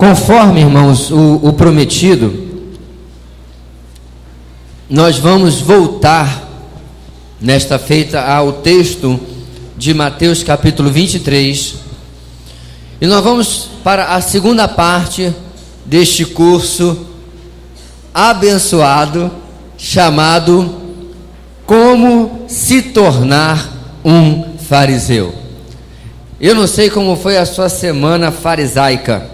Conforme, irmãos, o prometido, nós vamos voltar nesta feita ao texto de Mateus capítulo 23, e nós vamos para a segunda parte deste curso abençoado, chamado Como se tornar um fariseu. Eu não sei como foi a sua semana farisaica,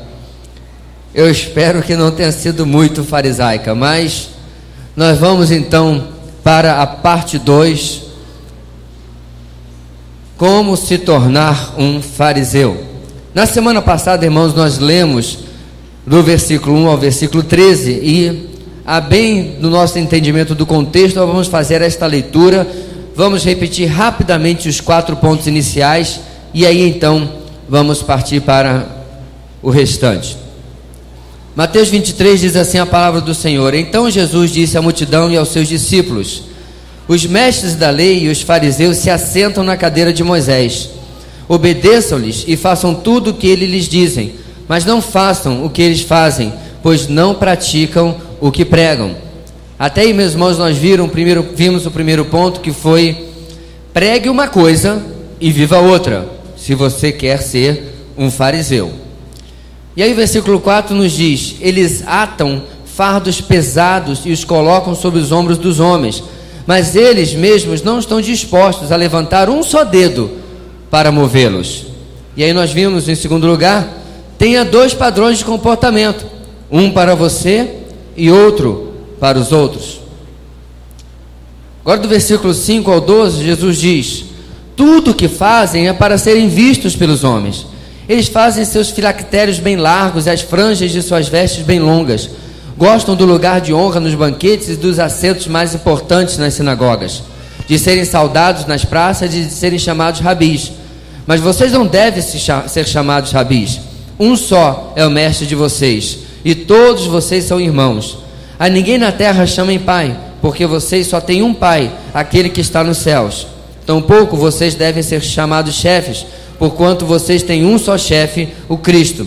eu espero que não tenha sido muito farisaica, mas nós vamos então para a parte 2, como se tornar um fariseu. Na semana passada, irmãos, nós lemos do versículo 1 ao versículo 13, e a bem do nosso entendimento do contexto, nós vamos fazer esta leitura, vamos repetir rapidamente os 4 pontos iniciais, e aí então vamos partir para o restante. Mateus 23 diz assim a palavra do Senhor: Então Jesus disse à multidão e aos seus discípulos: Os mestres da lei e os fariseus se assentam na cadeira de Moisés. Obedeçam-lhes e façam tudo o que eles lhes dizem, mas não façam o que eles fazem, pois não praticam o que pregam. Até aí, meus irmãos, nós vimos o primeiro ponto, que foi: pregue uma coisa e viva outra, se você quer ser um fariseu. E aí o versículo 4 nos diz: eles atam fardos pesados e os colocam sobre os ombros dos homens, mas eles mesmos não estão dispostos a levantar um só dedo para movê-los. E aí nós vimos, em segundo lugar, tenha 2 padrões de comportamento, um para você e outro para os outros. Agora, do versículo 5 ao 12, Jesus diz: tudo o que fazem é para serem vistos pelos homens. Eles fazem seus filactérios bem largos e as franjas de suas vestes bem longas. Gostam do lugar de honra nos banquetes e dos assentos mais importantes nas sinagogas, de serem saudados nas praças e de serem chamados rabis. Mas vocês não devem ser chamados rabis. Um só é o mestre de vocês, e todos vocês são irmãos. A ninguém na terra chamem pai, porque vocês só têm um pai, aquele que está nos céus. Tampouco vocês devem ser chamados chefes, porquanto vocês têm um só chefe, o Cristo.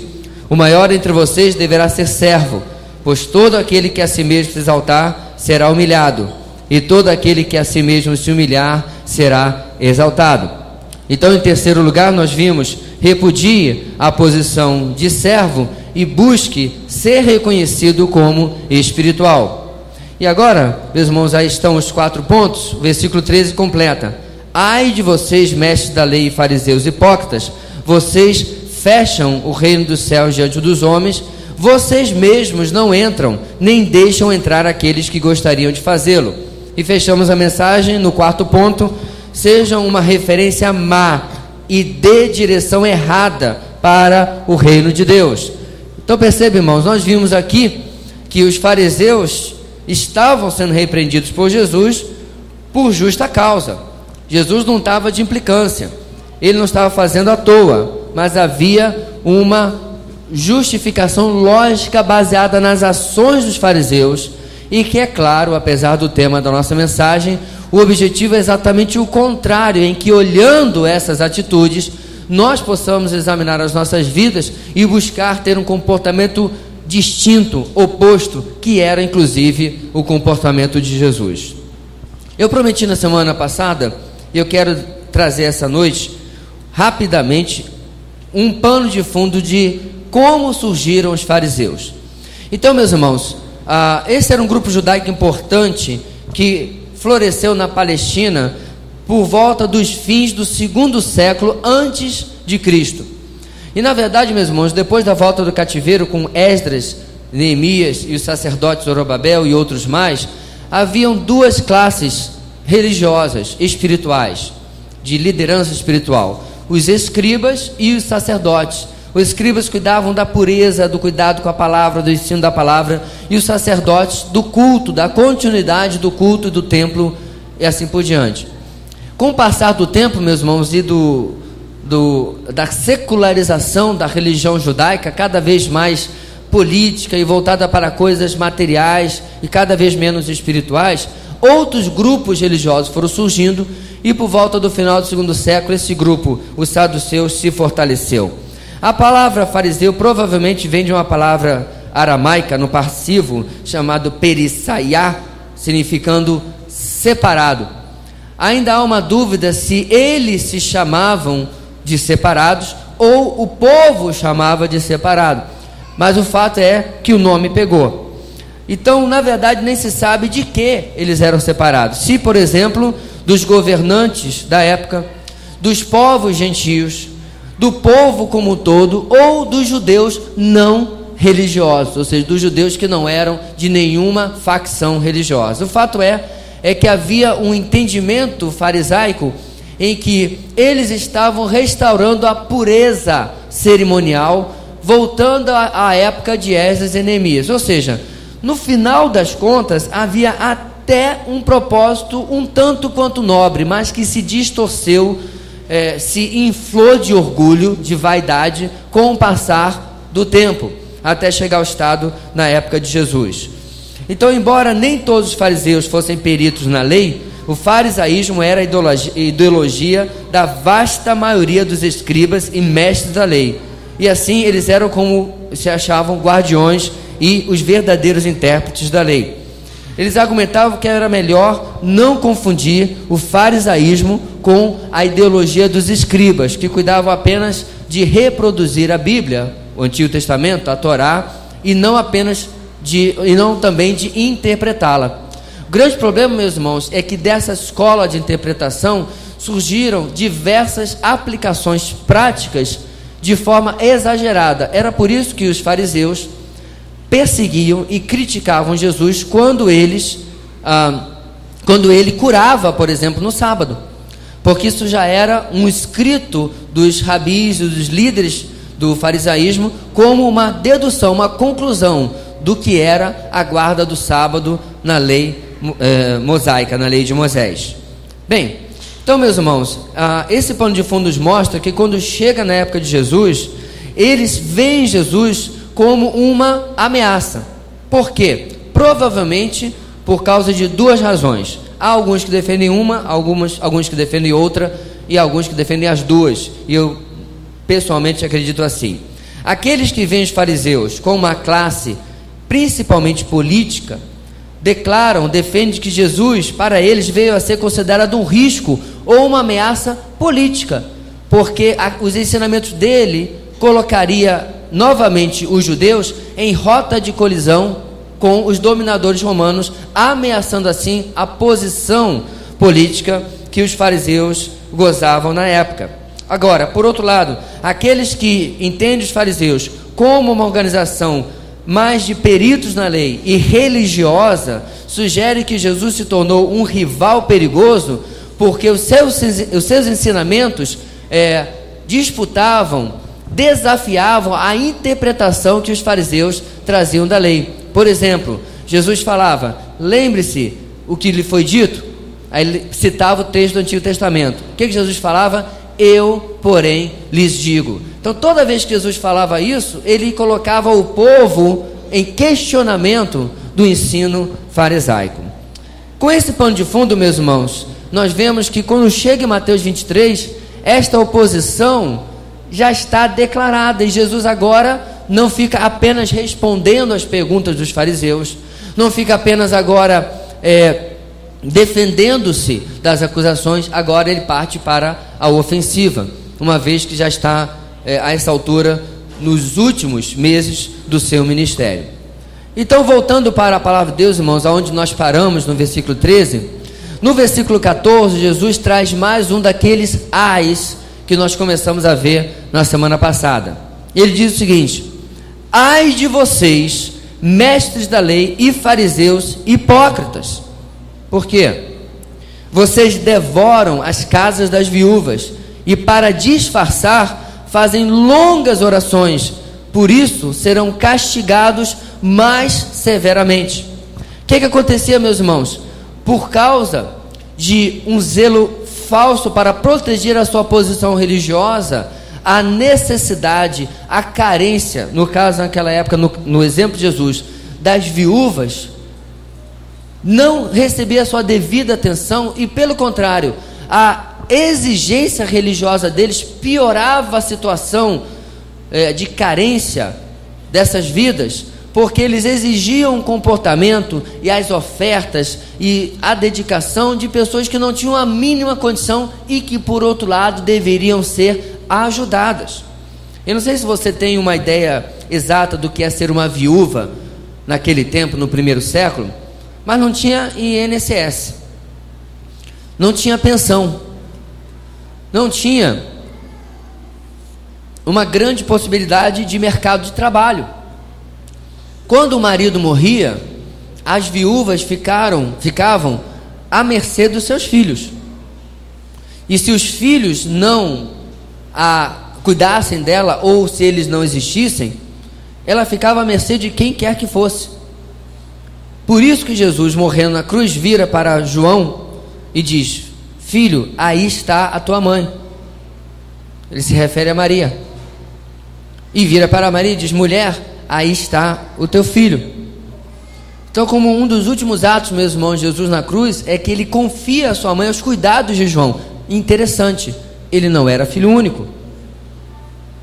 O maior entre vocês deverá ser servo, pois todo aquele que a si mesmo se exaltar será humilhado, e todo aquele que a si mesmo se humilhar será exaltado. Então, em terceiro lugar, nós vimos: repudie a posição de servo e busque ser reconhecido como espiritual. E agora, meus irmãos, aí estão os 4 pontos. O versículo 13 completa: ai de vocês, mestres da lei e fariseus hipócritas, vocês fecham o reino dos céus diante dos homens, vocês mesmos não entram, nem deixam entrar aqueles que gostariam de fazê-lo. E fechamos a mensagem no 4º ponto: sejam uma referência má e dê direção errada para o reino de Deus. Então percebe, irmãos, nós vimos aqui que os fariseus estavam sendo repreendidos por Jesus por justa causa. Jesus não estava de implicância, ele não estava fazendo à toa, mas havia uma justificação lógica baseada nas ações dos fariseus, e que, é claro, apesar do tema da nossa mensagem, o objetivo é exatamente o contrário, em que, olhando essas atitudes, nós possamos examinar as nossas vidas e buscar ter um comportamento distinto, oposto, que era inclusive o comportamento de Jesus. Eu prometi na semana passada, e eu quero trazer essa noite, rapidamente, um pano de fundo de como surgiram os fariseus. Então, meus irmãos, esse era um grupo judaico importante que floresceu na Palestina por volta dos fins do 2º século antes de Cristo. E na verdade, meus irmãos, depois da volta do cativeiro com Esdras, Neemias e os sacerdotes Zorobabel e outros mais, haviam 2 classes religiosas, espirituais, de liderança espiritual: os escribas e os sacerdotes. Os escribas cuidavam da pureza, do cuidado com a palavra, do ensino da palavra, e os sacerdotes do culto, da continuidade do culto e do templo, e assim por diante. Com o passar do tempo, meus irmãos, e da secularização da religião judaica, cada vez mais política e voltada para coisas materiais e cada vez menos espirituais, outros grupos religiosos foram surgindo, e por volta do final do 2º século, esse grupo, os saduceus, se fortaleceu. A palavra fariseu provavelmente vem de uma palavra aramaica no passivo chamado perissaiá, significando separado. Ainda há uma dúvida se eles se chamavam de separados ou o povo chamava de separado, mas o fato é que o nome pegou. Então, na verdade, nem se sabe de que eles eram separados. Se, por exemplo, dos governantes da época, dos povos gentios, do povo como um todo, ou dos judeus não religiosos, ou seja, dos judeus que não eram de nenhuma facção religiosa. O fato é que havia um entendimento farisaico em que eles estavam restaurando a pureza cerimonial, voltando à época de Esdras e Neemias. Ou seja, no final das contas, havia até um propósito um tanto quanto nobre, mas que se distorceu, se inflou de orgulho, de vaidade, com o passar do tempo, até chegar ao estado na época de Jesus. Então, embora nem todos os fariseus fossem peritos na lei, o farisaísmo era a ideologia da vasta maioria dos escribas e mestres da lei, e assim eles eram como se achavam guardiões e os verdadeiros intérpretes da lei. Eles argumentavam que era melhor não confundir o farisaísmo com a ideologia dos escribas, que cuidavam apenas de reproduzir a Bíblia, o Antigo Testamento, a Torá, e não também de interpretá-la. O grande problema, meus irmãos, é que dessa escola de interpretação surgiram diversas aplicações práticas de forma exagerada. Era por isso que os fariseus perseguiam e criticavam Jesus quando ele curava, por exemplo, no sábado, porque isso já era um escrito dos rabis e dos líderes do farisaísmo como uma dedução, uma conclusão do que era a guarda do sábado na lei mosaica, na lei de Moisés. Bem, então, meus irmãos, esse pano de fundo nos mostra que quando chega na época de Jesus, eles veem Jesus como uma ameaça. Por quê? Provavelmente por causa de duas razões. Há alguns que defendem uma, alguns que defendem outra, e alguns que defendem as duas, e eu pessoalmente acredito assim. Aqueles que veem os fariseus como uma classe principalmente política, defendem que Jesus, para eles, veio a ser considerado um risco ou uma ameaça política, porque os ensinamentos dele colocaria novamente os judeus em rota de colisão com os dominadores romanos, ameaçando assim a posição política que os fariseus gozavam na época. Agora, por outro lado, aqueles que entendem os fariseus como uma organização mais de peritos na lei e religiosa, sugerem que Jesus se tornou um rival perigoso, porque os seus ensinamentos desafiavam a interpretação que os fariseus traziam da lei. Por exemplo, Jesus falava: lembre-se o que lhe foi dito. Aí ele citava o texto do Antigo Testamento. O que Jesus falava? Eu, porém, lhes digo. Então, toda vez que Jesus falava isso, ele colocava o povo em questionamento do ensino farisaico. Com esse pano de fundo, meus irmãos, nós vemos que quando chega em Mateus 23, esta oposição já está declarada, e Jesus agora não fica apenas respondendo às perguntas dos fariseus, não fica apenas agora defendendo-se das acusações, agora ele parte para a ofensiva, uma vez que já está a essa altura nos últimos meses do seu ministério. Então, voltando para a palavra de Deus, irmãos, aonde nós paramos no versículo 13, no versículo 14, Jesus traz mais um daqueles ais que nós começamos a ver na semana passada. Ele diz o seguinte: ai de vocês, mestres da lei e fariseus hipócritas. Por quê? Vocês devoram as casas das viúvas e, para disfarçar, fazem longas orações. Por isso serão castigados mais severamente. O que acontecia, meus irmãos? Por causa de um zelo falso para proteger a sua posição religiosa, a necessidade, a carência, no caso naquela época, no exemplo de Jesus, das viúvas, não recebia a sua devida atenção, e pelo contrário, a exigência religiosa deles piorava a situação de carência dessas vidas, porque eles exigiam um comportamento e as ofertas e a dedicação de pessoas que não tinham a mínima condição e que, por outro lado, deveriam ser ajudadas. Eu não sei se você tem uma ideia exata do que é ser uma viúva naquele tempo, no primeiro século, mas não tinha INSS, não tinha pensão, não tinha uma grande possibilidade de mercado de trabalho. Quando o marido morria, as viúvas ficavam à mercê dos seus filhos. E se os filhos não cuidassem dela, ou se eles não existissem, ela ficava à mercê de quem quer que fosse. Por isso que Jesus, morrendo na cruz, vira para João e diz: filho, aí está a tua mãe. Ele se refere a Maria. E vira para Maria e diz: mulher, aí está o teu filho. Então, como um dos últimos atos, meus irmãos, de Jesus na cruz, é que ele confia a sua mãe aos cuidados de João. Interessante, ele não era filho único.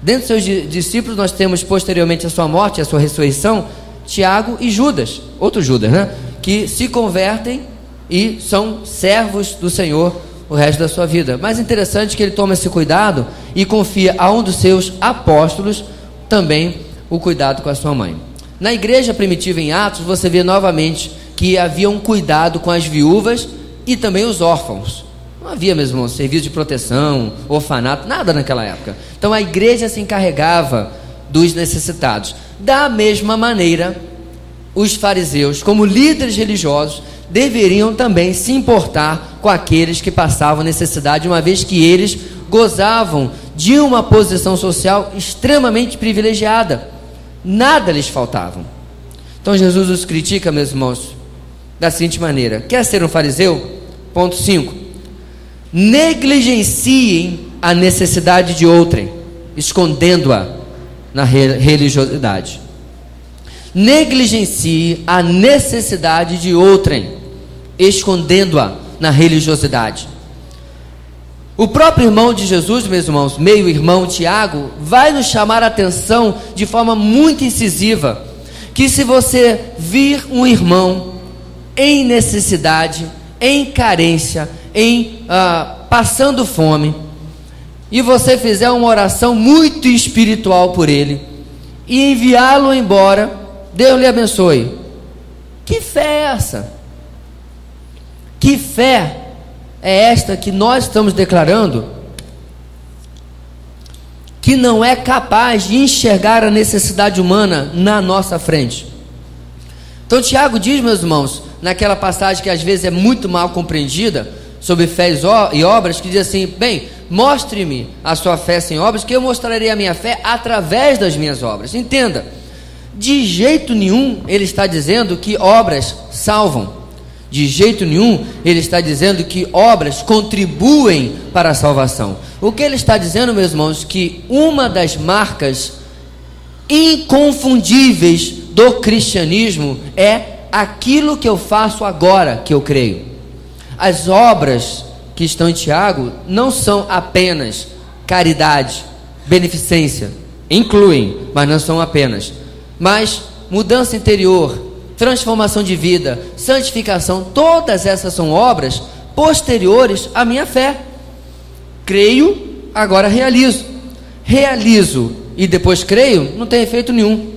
Dentre seus discípulos, nós temos posteriormente a sua morte, a sua ressurreição, Tiago e Judas, outro Judas, né? Que se convertem e são servos do Senhor o resto da sua vida. Mas interessante que ele toma esse cuidado e confia a um dos seus apóstolos também o cuidado com a sua mãe. Na igreja primitiva em Atos, você vê novamente que havia um cuidado com as viúvas e também os órfãos. Não havia mesmo serviço de proteção, orfanato, nada naquela época. Então a igreja se encarregava dos necessitados. Da mesma maneira, os fariseus, como líderes religiosos, deveriam também se importar com aqueles que passavam necessidade, uma vez que eles gozavam de uma posição social extremamente privilegiada. Nada lhes faltava. Então Jesus os critica, meus irmãos, da seguinte maneira: quer ser um fariseu? Ponto 5. Negligenciem a necessidade de outrem, escondendo-a na religiosidade. Negligencie a necessidade de outrem, escondendo-a na religiosidade. O próprio irmão de Jesus, meus irmãos, meio-irmão Tiago, vai nos chamar a atenção de forma muito incisiva, que se você vir um irmão em necessidade, em carência, passando fome, e você fizer uma oração muito espiritual por ele, e enviá-lo embora, Deus lhe abençoe. Que fé é essa? Que fé é esta que nós estamos declarando, que não é capaz de enxergar a necessidade humana na nossa frente? Então Tiago diz, meus irmãos, naquela passagem que às vezes é muito mal compreendida, sobre fé e obras, que diz assim: bem, mostre-me a sua fé sem obras, que eu mostrarei a minha fé através das minhas obras. Entenda, de jeito nenhum ele está dizendo que obras salvam. De jeito nenhum ele está dizendo que obras contribuem para a salvação. O que ele está dizendo, meus irmãos, que uma das marcas inconfundíveis do cristianismo é aquilo que eu faço agora que eu creio. As obras que estão em Tiago não são apenas caridade, beneficência, incluem, mas não são apenas. Mas mudança interior, transformação de vida, santificação, todas essas são obras posteriores à minha fé. Creio, agora realizo. Realizo e depois creio, não tem efeito nenhum,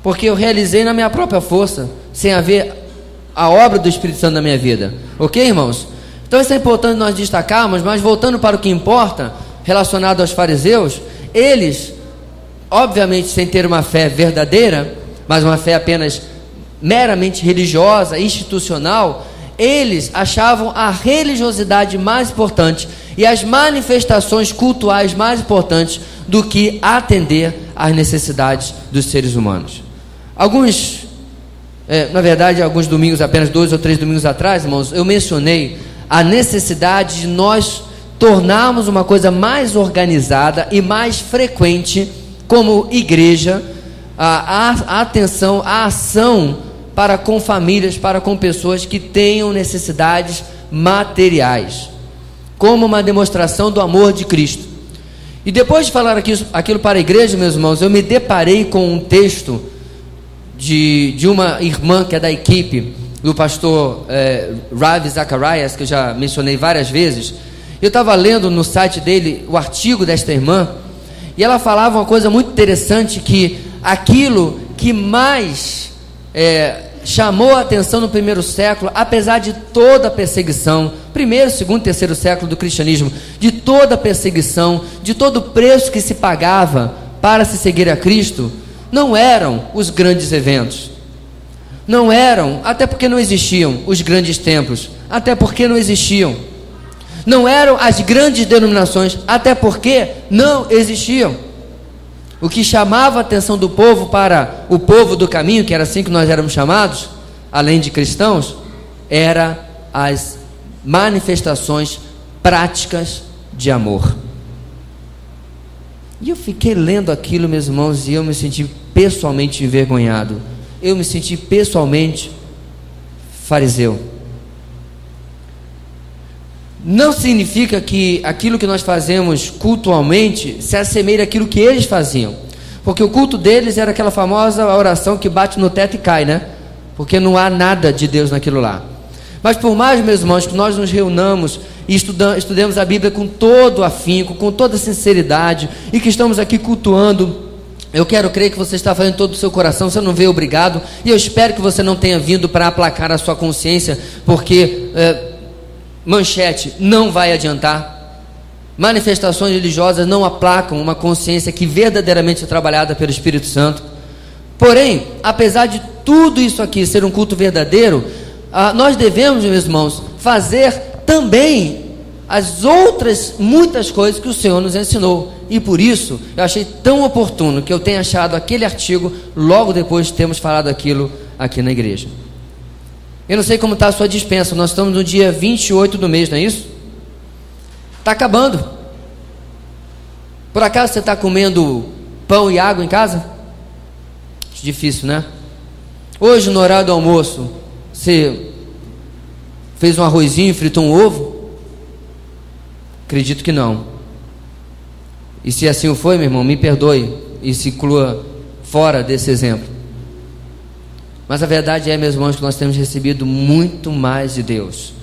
porque eu realizei na minha própria força, sem haver a obra do Espírito Santo na minha vida. Ok, irmãos? Então isso é importante nós destacarmos. Mas voltando para o que importa, relacionado aos fariseus, eles, obviamente sem ter uma fé verdadeira, mas uma fé apenas meramente religiosa, institucional, eles achavam a religiosidade mais importante e as manifestações cultuais mais importantes do que atender às necessidades dos seres humanos. Na verdade, alguns domingos, apenas 2 ou 3 domingos atrás, irmãos, eu mencionei a necessidade de nós tornarmos uma coisa mais organizada e mais frequente, como igreja, a atenção, a ação para com famílias, para com pessoas que tenham necessidades materiais, como uma demonstração do amor de Cristo. E depois de falar aquilo para a igreja, meus irmãos, eu me deparei com um texto de uma irmã que é da equipe do pastor Ravi Zacharias, que eu já mencionei várias vezes. Eu estava lendo no site dele o artigo desta irmã, e ela falava uma coisa muito interessante, que aquilo que mais chamou a atenção no primeiro século, apesar de toda a perseguição, primeiro, segundo, terceiro século do cristianismo, de toda a perseguição, de todo o preço que se pagava para se seguir a Cristo, não eram os grandes eventos, não eram, até porque não existiam os grandes templos, até porque não existiam, não eram as grandes denominações, até porque não existiam. O que chamava a atenção do povo para o povo do caminho, que era assim que nós éramos chamados, além de cristãos, era as manifestações práticas de amor. E eu fiquei lendo aquilo, meus irmãos, e eu me senti pessoalmente envergonhado. Eu me senti pessoalmente fariseu. Não significa que aquilo que nós fazemos cultualmente se assemelha àquilo que eles faziam, porque o culto deles era aquela famosa oração que bate no teto e cai, né? Porque não há nada de Deus naquilo lá. Mas por mais, meus irmãos, que nós nos reunamos e estudemos a Bíblia com todo afinco, com toda sinceridade, e que estamos aqui cultuando, eu quero crer que você está fazendo todo o seu coração, você não veio obrigado, e eu espero que você não tenha vindo para aplacar a sua consciência, porque manchete não vai adiantar. Manifestações religiosas não aplacam uma consciência que verdadeiramente é trabalhada pelo Espírito Santo. Porém, apesar de tudo isso aqui ser um culto verdadeiro, nós devemos, meus irmãos, fazer também as outras muitas coisas que o Senhor nos ensinou. E por isso eu achei tão oportuno que eu tenha achado aquele artigo logo depois de termos falado aquilo aqui na igreja. Eu não sei como está a sua dispensa. Nós estamos no dia 28 do mês, não é isso? Está acabando. Por acaso você está comendo pão e água em casa? Difícil, né? Hoje, no horário do almoço, você fez um arrozinho, fritou um ovo? Acredito que não. E se assim foi, meu irmão, me perdoe e se inclua fora desse exemplo. Mas a verdade é, meus irmãos, que nós temos recebido muito mais de Deus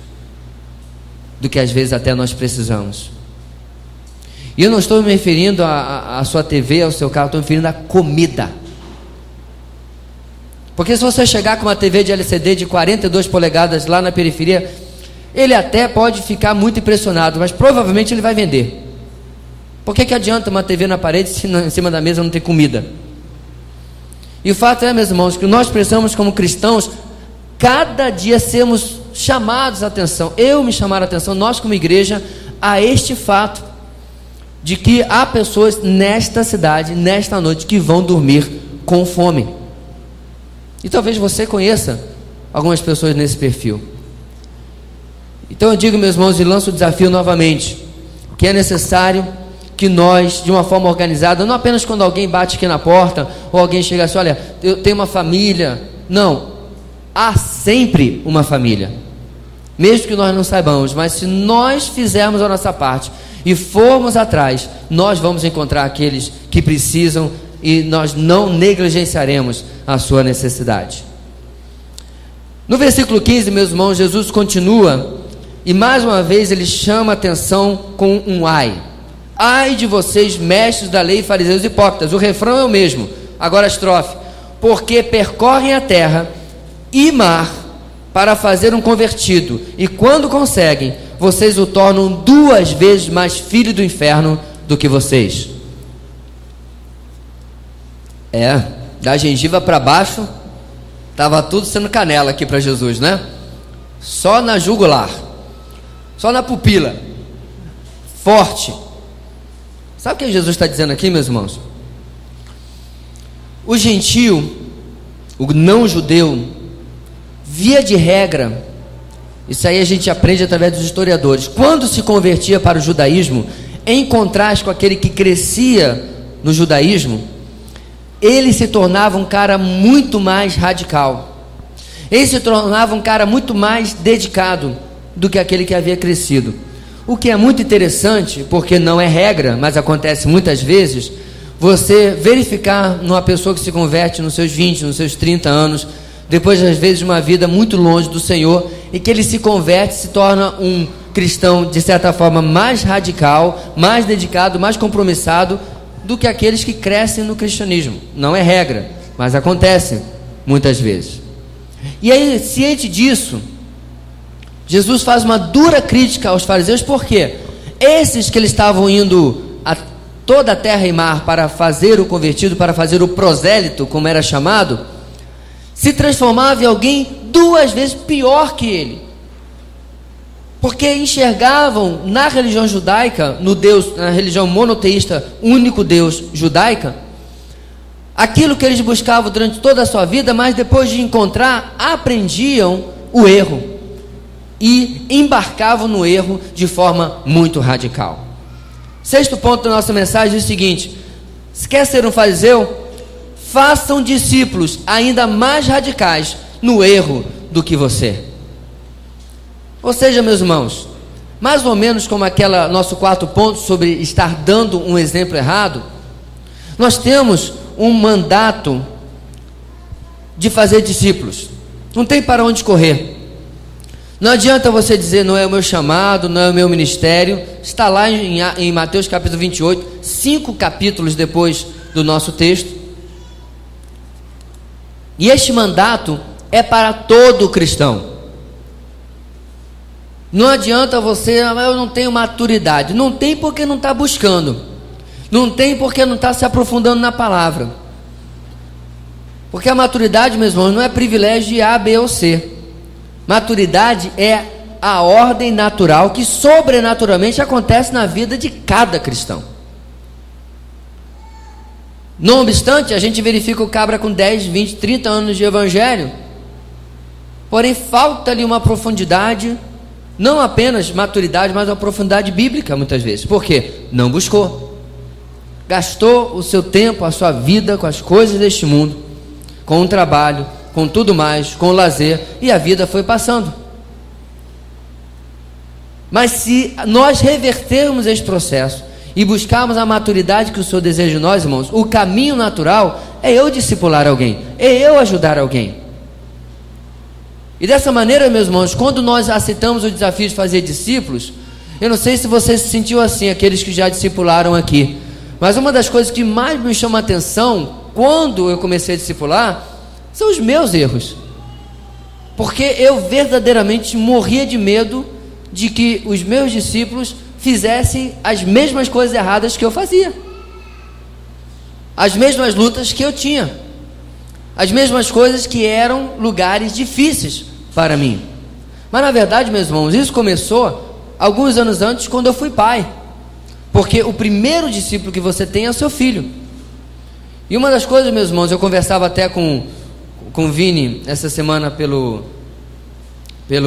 do que às vezes até nós precisamos. E eu não estou me referindo à sua TV, ao seu carro, estou me referindo à comida. Porque se você chegar com uma TV de LCD de 42 polegadas lá na periferia, ele até pode ficar muito impressionado, mas provavelmente ele vai vender. Por que adianta uma TV na parede se em cima da mesa não tem comida? E o fato é, meus irmãos, que nós precisamos, como cristãos, cada dia sermos chamados a atenção. Eu me chamar a atenção, nós como igreja, a este fato de que há pessoas nesta cidade, nesta noite, que vão dormir com fome. E talvez você conheça algumas pessoas nesse perfil. Então eu digo, meus irmãos, e lanço o desafio novamente, que é necessário que nós, de uma forma organizada, não apenas quando alguém bate aqui na porta, ou alguém chega assim, olha, eu tenho uma família. Não, há sempre uma família, mesmo que nós não saibamos, mas se nós fizermos a nossa parte e formos atrás, nós vamos encontrar aqueles que precisam e nós não negligenciaremos a sua necessidade. No versículo 15, meus irmãos, Jesus continua e mais uma vez ele chama a atenção com um ai. Ai de vocês, mestres da lei, fariseus e hipócritas. O refrão é o mesmo, agora a estrofe. Porque percorrem a terra e mar para fazer um convertido, e quando conseguem, vocês o tornam 2 vezes mais filho do inferno do que vocês. Da gengiva para baixo, estava tudo sendo canela aqui para Jesus, né? Só na jugular, só na pupila, forte. Sabe o que Jesus está dizendo aqui, meus irmãos? O gentio, o não judeu, via de regra, isso aí a gente aprende através dos historiadores, quando se convertia para o judaísmo, em contraste com aquele que crescia no judaísmo, ele se tornava um cara muito mais radical, ele se tornava um cara muito mais dedicado do que aquele que havia crescido. O que é muito interessante, porque não é regra, mas acontece muitas vezes, você verificar numa pessoa que se converte nos seus 20, nos seus 30 anos, depois às vezes de uma vida muito longe do Senhor, e que ele se converte, se torna um cristão de certa forma mais radical, mais dedicado, mais compromissado do que aqueles que crescem no cristianismo. Não é regra, mas acontece muitas vezes. E aí, ciente disso, Jesus faz uma dura crítica aos fariseus, porque esses que eles estavam indo a toda a terra e mar para fazer o convertido, para fazer o prosélito, como era chamado, se transformava em alguém 2 vezes pior que ele, porque enxergavam na religião judaica, no Deus, na religião monoteísta, único Deus judaica, aquilo que eles buscavam durante toda a sua vida, mas depois de encontrar, aprendiam o erro e embarcavam no erro de forma muito radical. 6º ponto da nossa mensagem diz o seguinte: se quer ser um fariseu, façam discípulos ainda mais radicais no erro do que você. Ou seja, meus irmãos, mais ou menos como aquela nosso 4º ponto sobre estar dando um exemplo errado, nós temos um mandato de fazer discípulos. Não tem para onde correr. Não adianta você dizer, não é o meu chamado, não é o meu ministério. Está lá em Mateus capítulo 28, 5 capítulos depois do nosso texto. E este mandato é para todo cristão. Não adianta você, eu não tenho maturidade. Não tem porque não está buscando. Não tem porque não está se aprofundando na palavra. Porque a maturidade, meus irmãos, não é privilégio de A, B ou C. Maturidade é a ordem natural que sobrenaturalmente acontece na vida de cada cristão. Não obstante, a gente verifica o cabra com 10, 20, 30 anos de evangelho, porém falta-lhe uma profundidade, não apenas maturidade, mas uma profundidade bíblica muitas vezes. Por quê? Não buscou. Gastou o seu tempo, a sua vida com as coisas deste mundo, com o trabalho, com tudo mais, com o lazer, e a vida foi passando. Mas se nós revertermos este processo e buscarmos a maturidade que o Senhor deseja de nós, irmãos, o caminho natural é eu discipular alguém, é eu ajudar alguém. E dessa maneira, meus irmãos, quando nós aceitamos o desafio de fazer discípulos, eu não sei se você se sentiu assim, aqueles que já discipularam aqui, mas uma das coisas que mais me chama a atenção quando eu comecei a discipular são os meus erros, porque eu verdadeiramente morria de medo de que os meus discípulos fizessem as mesmas coisas erradas que eu fazia, as mesmas lutas que eu tinha, as mesmas coisas que eram lugares difíceis para mim. Mas na verdade, meus irmãos, isso começou alguns anos antes, quando eu fui pai, porque o primeiro discípulo que você tem é o seu filho. E uma das coisas, meus irmãos, eu conversava até com o Vini essa semana pelo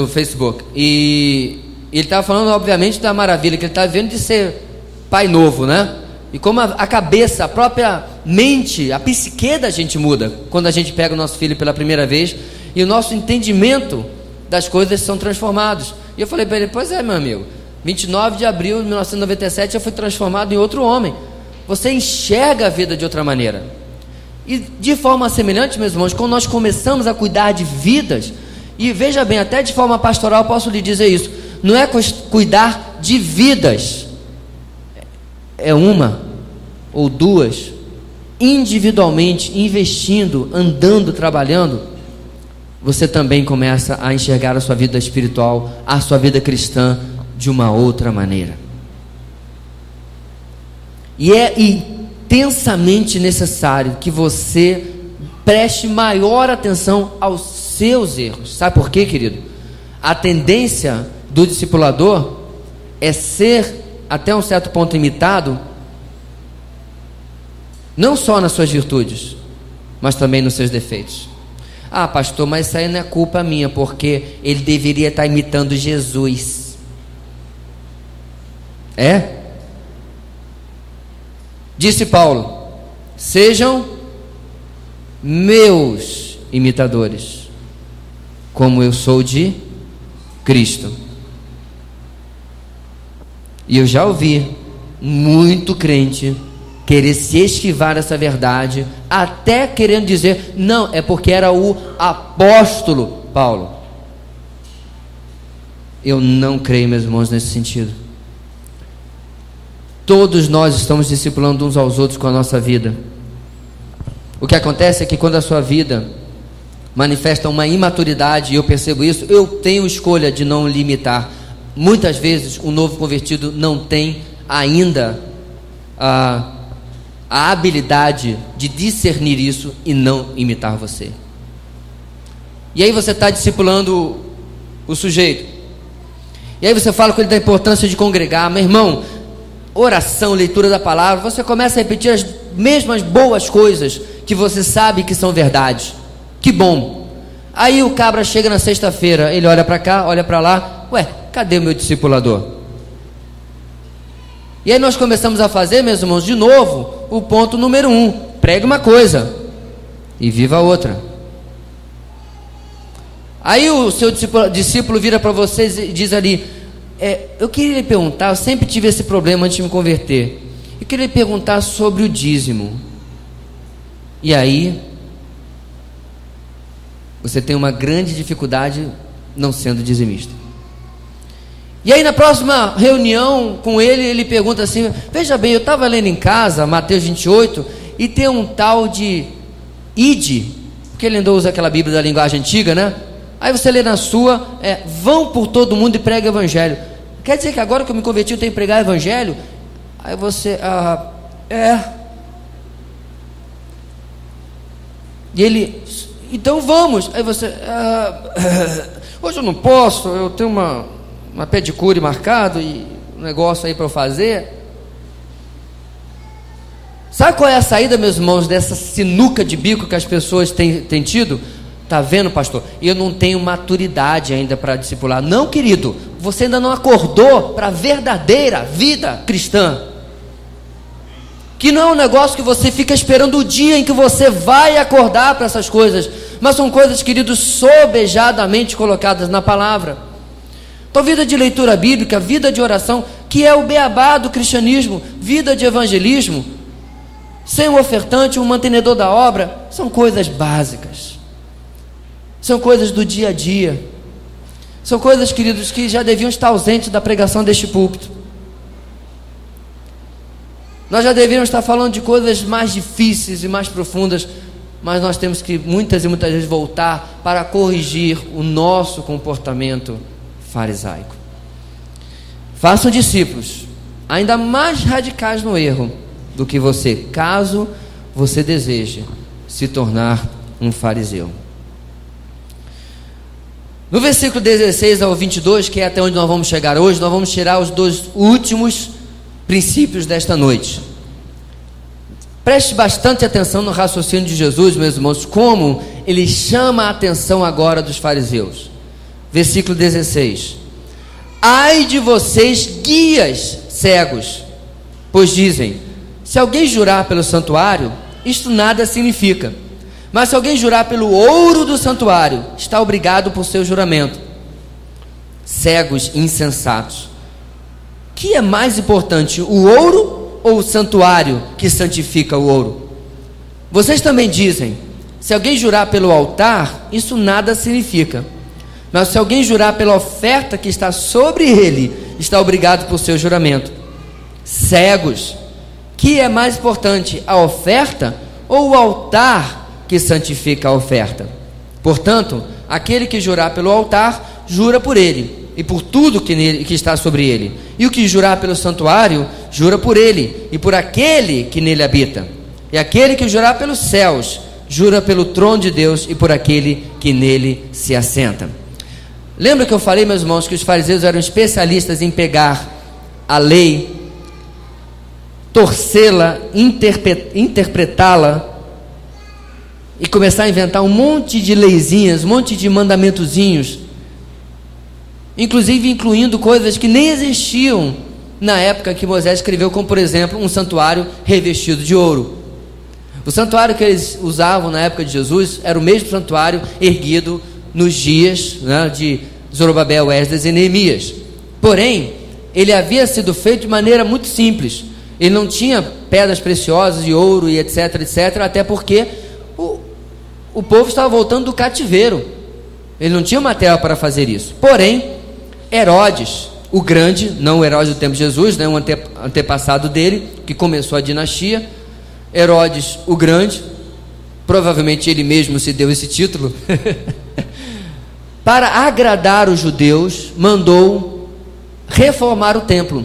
Facebook, e ele estava falando obviamente da maravilha que ele está vendo de ser pai novo, né? E como a cabeça, a própria mente, a psique da gente muda quando a gente pega o nosso filho pela primeira vez, e o nosso entendimento das coisas são transformados. E eu falei para ele: pois é, meu amigo, 29 de abril de 1997 eu fui transformado em outro homem. Você enxerga a vida de outra maneira. E de forma semelhante, meus irmãos, quando nós começamos a cuidar de vidas, e veja bem, até de forma pastoral posso lhe dizer isso, não é cuidar de vidas, é uma ou duas, individualmente, investindo, andando, trabalhando, você também começa a enxergar a sua vida espiritual, a sua vida cristã de uma outra maneira. E é intensamente necessário que você preste maior atenção aos seus erros. Sabe por quê, querido? A tendência do discipulador é ser, até um certo ponto, imitado, não só nas suas virtudes, mas também nos seus defeitos. Ah, pastor, mas isso aí não é culpa minha, porque ele deveria estar imitando Jesus. É? Disse Paulo: sejam meus imitadores, como eu sou de Cristo. E eu já ouvi muito crente querer se esquivar dessa verdade, até querendo dizer, não, é porque era o apóstolo Paulo. Eu não creio, meus irmãos, nesse sentido. Todos nós estamos discipulando uns aos outros com a nossa vida. O que acontece é que quando a sua vida manifesta uma imaturidade, e eu percebo isso, eu tenho escolha de não limitar. Muitas vezes o novo convertido não tem ainda a habilidade de discernir isso e não imitar você. E aí você está discipulando o sujeito, e aí você fala com ele da importância de congregar. Meu irmão, oração, leitura da palavra, você começa a repetir as mesmas boas coisas que você sabe que são verdades. Que bom. Aí o cabra chega na sexta-feira, ele olha para cá, olha para lá, ué, cadê o meu discipulador? E aí nós começamos a fazer, meus irmãos, de novo, o ponto número 1, pregue uma coisa e viva a outra. Aí o seu discípulo vira para vocês e diz ali, eu queria lhe perguntar, eu sempre tive esse problema antes de me converter, eu queria lhe perguntar sobre o dízimo. E aí você tem uma grande dificuldade não sendo dizimista. E aí na próxima reunião com ele, ele pergunta assim, veja bem, eu estava lendo em casa Mateus 28, e tem um tal de ide, porque ele ainda usa aquela Bíblia da linguagem antiga, né? Aí você lê na sua, vão por todo mundo e prega o evangelho. Quer dizer que agora que eu me converti eu tenho que pregar o evangelho? Aí você, e ele, então vamos. Aí você, hoje eu não posso, eu tenho uma pedicure marcado e um negócio aí para eu fazer. Sabe qual é a saída, meus irmãos, dessa sinuca de bico que as pessoas têm tido? Tá vendo, pastor? Eu não tenho maturidade ainda para discipular. Não, querido, você ainda não acordou para a verdadeira vida cristã. Que não é um negócio que você fica esperando o dia em que você vai acordar para essas coisas, mas são coisas, queridos, sobejadamente colocadas na palavra. Então, vida de leitura bíblica, vida de oração, que é o beabá do cristianismo, vida de evangelismo, sem um ofertante, um mantenedor da obra, são coisas básicas, são coisas do dia a dia, são coisas, queridos, que já deviam estar ausentes da pregação deste púlpito. Nós já devíamos estar falando de coisas mais difíceis e mais profundas, mas nós temos que muitas e muitas vezes voltar para corrigir o nosso comportamento farisaico. Façam discípulos ainda mais radicais no erro do que você, caso você deseje se tornar um fariseu. No versículo 16 ao 22, que é até onde nós vamos chegar hoje, nós vamos tirar os 2 últimos princípios desta noite. Preste bastante atenção no raciocínio de Jesus, meus irmãos, como ele chama a atenção agora dos fariseus. Versículo 16: ai de vocês, guias cegos, pois dizem, se alguém jurar pelo santuário, isto nada significa, mas se alguém jurar pelo ouro do santuário, está obrigado por seu juramento. Cegos insensatos, que é mais importante, o ouro ou o santuário que santifica o ouro? Vocês também dizem, se alguém jurar pelo altar, isso nada significa, mas se alguém jurar pela oferta que está sobre ele, está obrigado por seu juramento. Cegos, que é mais importante, a oferta ou o altar que santifica a oferta? Portanto, aquele que jurar pelo altar, jura por ele e por tudo que está sobre ele, e o que jurar pelo santuário, jura por ele e por aquele que nele habita, e aquele que jurar pelos céus, jura pelo trono de Deus e por aquele que nele se assenta. Lembra que eu falei, meus irmãos, que os fariseus eram especialistas em pegar a lei, torcê-la, interpretá-la e começar a inventar um monte de leizinhas, um monte de mandamentozinhos, inclusive incluindo coisas que nem existiam na época que Moisés escreveu, como por exemplo um santuário revestido de ouro. O santuário que eles usavam na época de Jesus era o mesmo santuário erguido nos dias, né, de Zorobabel, Esdras e Neemias. Porém, ele havia sido feito de maneira muito simples. Ele não tinha pedras preciosas e ouro e etc, etc, até porque o povo estava voltando do cativeiro. Ele não tinha material para fazer isso. Porém, Herodes, o grande, não o Herodes do tempo de Jesus, né, um antepassado dele, que começou a dinastia, Herodes o grande, provavelmente ele mesmo se deu esse título, para agradar os judeus, mandou reformar o templo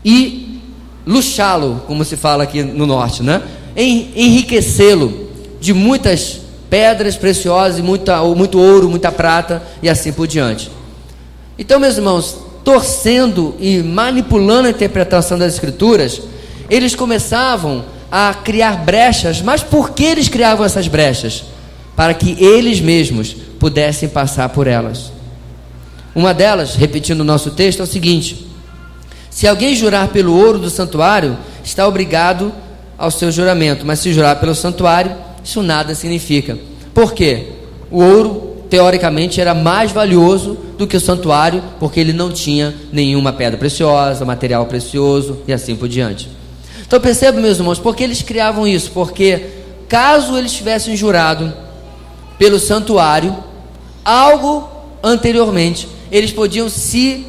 e luxá-lo, como se fala aqui no norte, né? Enriquecê-lo de muitas pedras preciosas, muito ouro, muita prata e assim por diante. Então, meus irmãos, torcendo e manipulando a interpretação das Escrituras, eles começavam a criar brechas. Mas por que eles criavam essas brechas? Para que eles mesmos pudessem passar por elas. Uma delas, repetindo o nosso texto, é o seguinte: se alguém jurar pelo ouro do santuário, está obrigado ao seu juramento, mas se jurar pelo santuário, isso nada significa. Por quê? O ouro, teoricamente, era mais valioso do que o santuário, porque ele não tinha nenhuma pedra preciosa, material precioso e assim por diante. Então percebam, meus irmãos, por que eles criavam isso? Porque caso eles tivessem jurado pelo santuário algo anteriormente, eles podiam se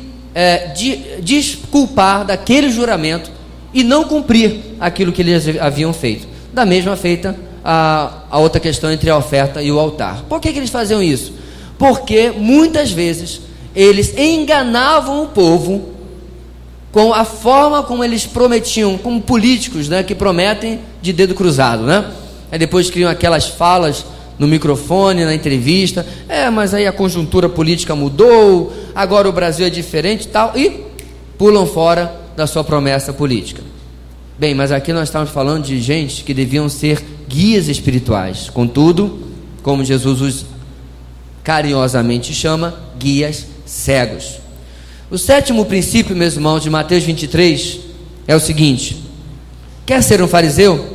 desculpar daquele juramento e não cumprir aquilo que eles haviam feito. Da mesma feita a outra questão entre a oferta e o altar. Por que eles faziam isso? Porque muitas vezes eles enganavam o povo com a forma como eles prometiam, como políticos, né, que prometem de dedo cruzado, né? Aí depois criam aquelas falas no microfone, na entrevista, mas aí a conjuntura política mudou, agora o Brasil é diferente e tal, e pulam fora da sua promessa política. Bem, mas aqui nós estamos falando de gente que deviam ser guias espirituais. Contudo, como Jesus os carinhosamente chama, guias cegos. O sétimo princípio, meus irmãos, de Mateus 23 é o seguinte: quer ser um fariseu?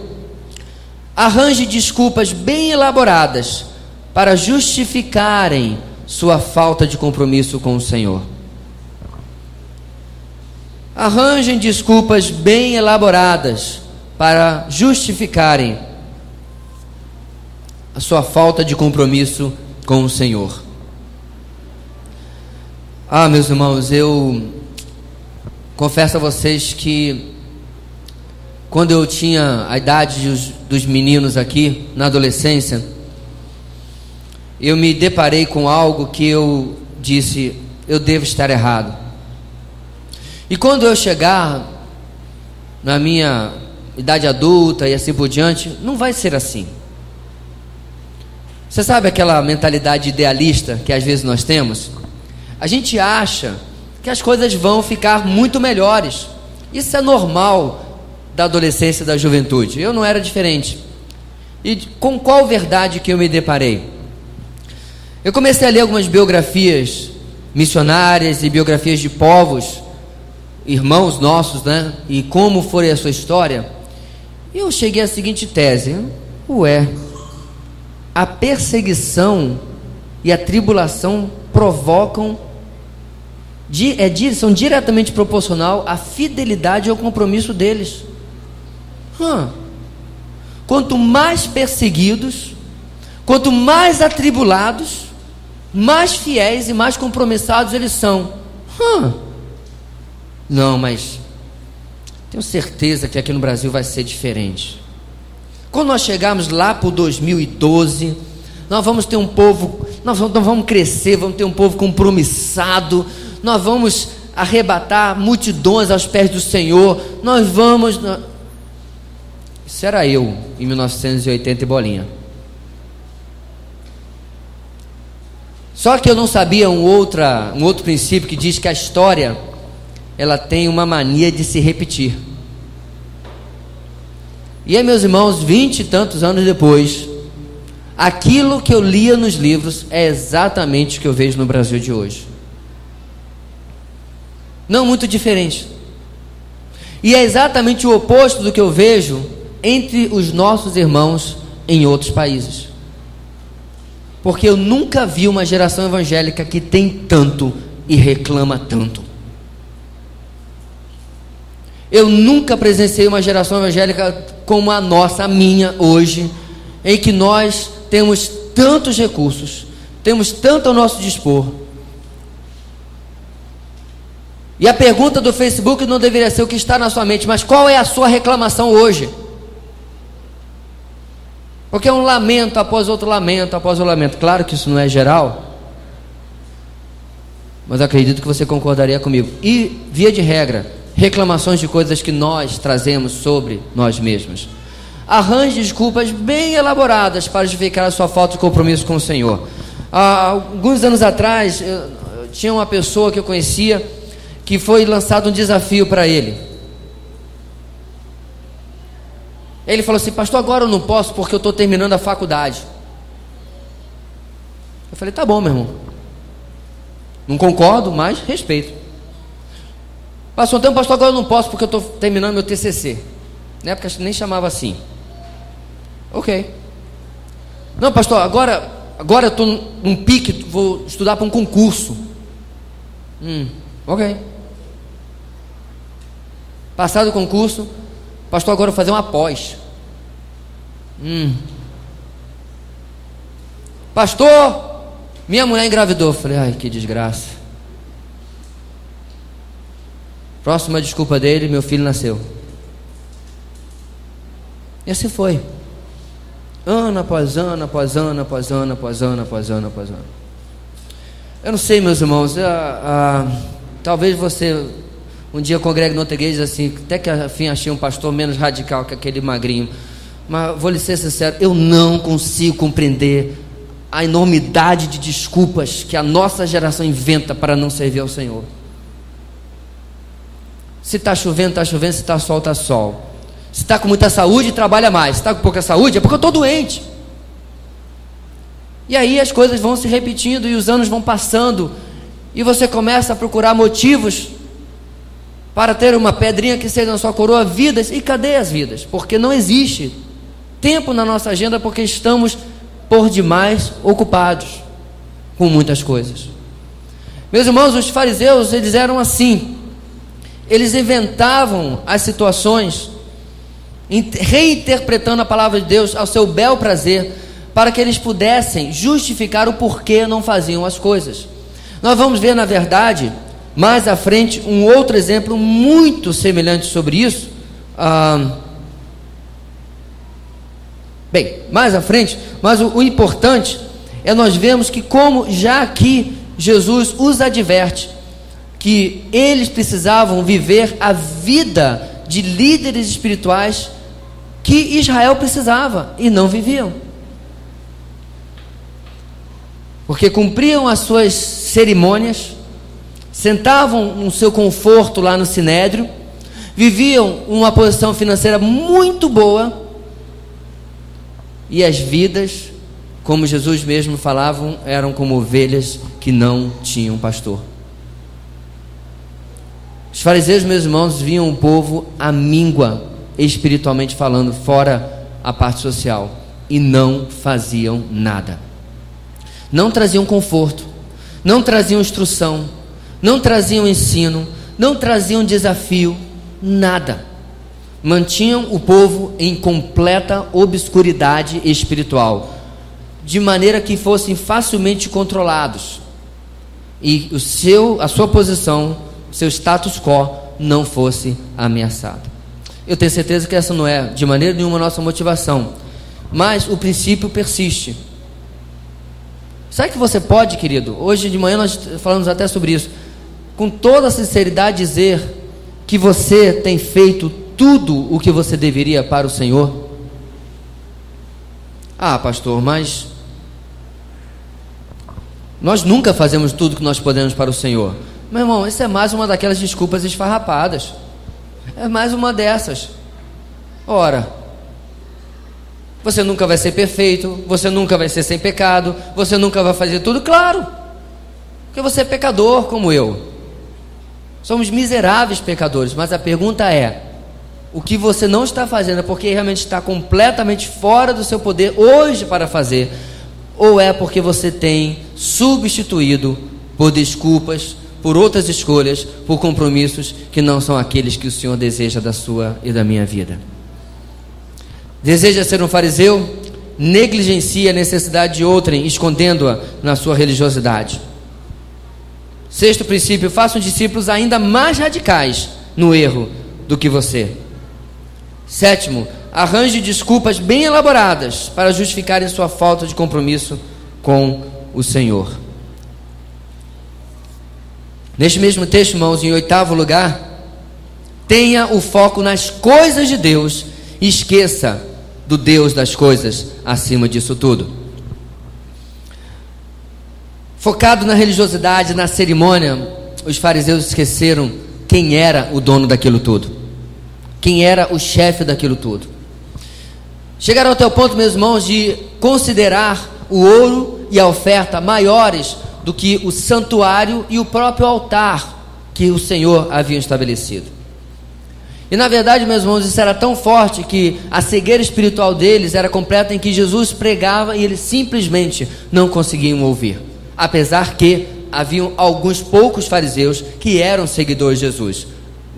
Arranje desculpas bem elaboradas para justificarem sua falta de compromisso com o Senhor. Arranjem desculpas bem elaboradas para justificarem a sua falta de compromisso com o Senhor. Meus irmãos, eu confesso a vocês que quando eu tinha a idade dos meninos aqui, na adolescência, eu me deparei com algo que eu disse: eu devo estar errado. E quando eu chegar na minha idade adulta e assim por diante, não vai ser assim. Você sabe aquela mentalidade idealista que às vezes nós temos? A gente acha que as coisas vão ficar muito melhores. Isso é normal da adolescência e da juventude. Eu não era diferente. E com qual verdade que eu me deparei? Eu comecei a ler algumas biografias missionárias e biografias de povos, irmãos nossos, né? E como foi a sua história. E eu cheguei à seguinte tese: a perseguição e a tribulação provocam, são diretamente proporcional à fidelidade e ao compromisso deles. Quanto mais perseguidos, quanto mais atribulados, mais fiéis e mais compromissados eles são. Não, mas tenho certeza que aqui no Brasil vai ser diferente. Quando nós chegarmos lá para o 2012, nós vamos ter um povo, nós vamos crescer, vamos ter um povo compromissado, nós vamos arrebatar multidões aos pés do Senhor, Isso era eu, em 1980 e bolinha. Só que eu não sabia um outro princípio que diz que a história, ela tem uma mania de se repetir. E aí, meus irmãos, 20 e tantos anos depois, aquilo que eu lia nos livros é exatamente o que eu vejo no Brasil de hoje. Não muito diferente. E é exatamente o oposto do que eu vejo entre os nossos irmãos em outros países. Porque eu nunca vi uma geração evangélica que tem tanto e reclama tanto. Eu nunca presenciei uma geração evangélica como a nossa, a minha hoje, em que nós temos tantos recursos, temos tanto ao nosso dispor. E a pergunta do Facebook não deveria ser o que está na sua mente, mas qual é a sua reclamação hoje? Porque é um lamento após outro lamento, após outro lamento. Claro que isso não é geral, mas acredito que você concordaria comigo. E, via de regra, reclamações de coisas que nós trazemos sobre nós mesmos. Arranje desculpas bem elaboradas para justificar a sua falta de compromisso com o Senhor. Há alguns anos atrás, tinha uma pessoa que eu conhecia, que foi lançado um desafio para ele. Ele falou assim: pastor, agora eu não posso porque eu estou terminando a faculdade. Eu falei: tá bom, meu irmão, não concordo, mas respeito. Passou um tempo: pastor, agora eu não posso porque eu estou terminando meu TCC. Na época nem chamava assim. Ok. Não, pastor, agora eu estou num pique, vou estudar para um concurso. Ok. Passado o concurso: pastor, agora eu vou fazer uma pós. Pastor, minha mulher engravidou. Falei: ai, que desgraça. Próxima desculpa dele: meu filho nasceu. E assim foi. Ano após ano, após ano, após ano, após ano, após ano, após ano. Eu não sei, meus irmãos, talvez você um dia congregue noutra igreja assim, até que afim achei um pastor menos radical que aquele magrinho. Mas vou lhe ser sincero, eu não consigo compreender a enormidade de desculpas que a nossa geração inventa para não servir ao Senhor. Se está chovendo, está chovendo. Se está sol, está sol. Se está com muita saúde, trabalha mais. Se está com pouca saúde, é porque eu estou doente. E aí as coisas vão se repetindo e os anos vão passando, e você começa a procurar motivos para ter uma pedrinha que seja na sua coroa, vidas. E cadê as vidas? Porque não existe tempo na nossa agenda, porque estamos por demais ocupados com muitas coisas. Meus irmãos, os fariseus, eles eram assim. Eles inventavam as situações, reinterpretando a palavra de Deus ao seu bel prazer, para que eles pudessem justificar o porquê não faziam as coisas. Nós vamos ver, na verdade, mais à frente, um outro exemplo muito semelhante sobre isso. Mais à frente, mas o importante é nós vermos que, como já aqui Jesus os adverte, que eles precisavam viver a vida de líderes espirituais que Israel precisava e não viviam, porque cumpriam as suas cerimônias, sentavam no seu conforto lá no Sinédrio, viviam uma posição financeira muito boa, e as vidas, como Jesus mesmo falava, eram como ovelhas que não tinham pastor. Os fariseus, meus irmãos, viam o povo à míngua, espiritualmente falando, fora a parte social, e não faziam nada. Não traziam conforto, não traziam instrução, não traziam ensino, não traziam desafio, nada. Mantinham o povo em completa obscuridade espiritual, de maneira que fossem facilmente controlados, e a sua posição, seu status quo não fosse ameaçado. Eu tenho certeza que essa não é de maneira nenhuma a nossa motivação, mas o princípio persiste. Sabe que você pode, querido, hoje de manhã nós falamos até sobre isso, com toda sinceridade dizer que você tem feito tudo o que você deveria para o Senhor? Ah, pastor, mas nós nunca fazemos tudo que nós podemos para o Senhor. Meu irmão, isso é mais uma daquelas desculpas esfarrapadas. É mais uma dessas. Ora, você nunca vai ser perfeito, você nunca vai ser sem pecado, você nunca vai fazer tudo, claro, porque você é pecador como eu. Somos miseráveis pecadores, mas a pergunta é: o que você não está fazendo é porque realmente está completamente fora do seu poder hoje para fazer, ou é porque você tem substituído por desculpas, por outras escolhas, por compromissos que não são aqueles que o Senhor deseja da sua e da minha vida. Deseja ser um fariseu? Negligencia a necessidade de outrem, escondendo-a na sua religiosidade. Sexto princípio: façam discípulos ainda mais radicais no erro do que você. Sétimo: arranje desculpas bem elaboradas para justificarem sua falta de compromisso com o Senhor. Neste mesmo texto, irmãos, em oitavo lugar, tenha o foco nas coisas de Deus e esqueça do Deus das coisas acima disso tudo. Focado na religiosidade, na cerimônia, os fariseus esqueceram quem era o dono daquilo tudo, quem era o chefe daquilo tudo. Chegaram até o ponto, meus irmãos, de considerar o ouro e a oferta maiores do que o santuário e o próprio altar que o Senhor havia estabelecido. E na verdade, meus irmãos, isso era tão forte que a cegueira espiritual deles era completa, em que Jesus pregava e eles simplesmente não conseguiam ouvir, apesar que haviam alguns poucos fariseus que eram seguidores de Jesus.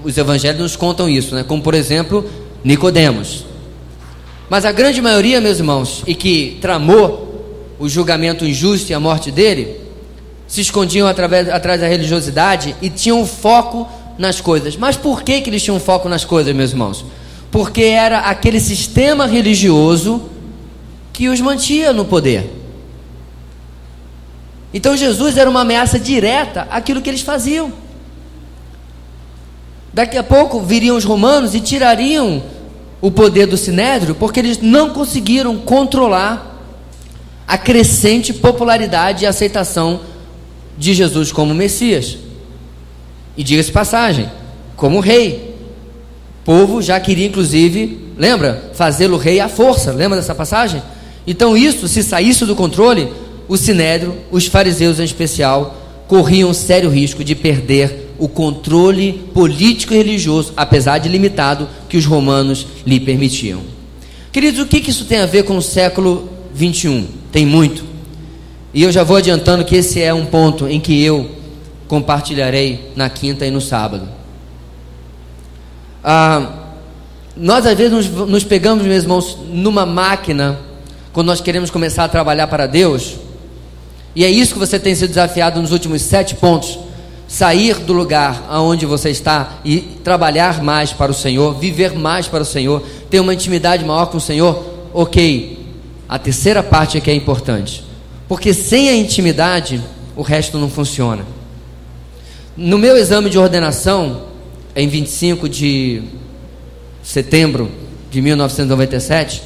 Os evangelhos nos contam isso, né? Como por exemplo Nicodemos. Mas a grande maioria, meus irmãos, e que tramou o julgamento injusto e a morte dele, se escondiam atrás da religiosidade e tinham foco nas coisas. Mas por que eles tinham foco nas coisas, meus irmãos? Porque era aquele sistema religioso que os mantinha no poder. Então Jesus era uma ameaça direta àquilo que eles faziam. Daqui a pouco viriam os romanos e tirariam o poder do Sinédrio, porque eles não conseguiram controlar a crescente popularidade e aceitação de Jesus como Messias. E diga-se passagem, como rei. O povo já queria, inclusive, lembra? Fazê-lo rei à força. Lembra dessa passagem? Então isso, se saísse do controle, o Sinédrio, os fariseus em especial, corriam um sério risco de perder o controle político e religioso, apesar de limitado, que os romanos lhe permitiam. Queridos, o que isso tem a ver com o século 21? Tem muito. E eu já vou adiantando que esse é um ponto em que eu compartilharei na quinta e no sábado. Nós às vezes nos pegamos, meus irmãos, numa máquina, quando nós queremos começar a trabalhar para Deus, e é isso que você tem sido desafiado nos últimos 7 pontos: sair do lugar aonde você está e trabalhar mais para o Senhor, viver mais para o Senhor, ter uma intimidade maior com o Senhor. Ok, a terceira parte é que é importante, porque sem a intimidade o resto não funciona. No meu exame de ordenação, em 25 de setembro de 1997,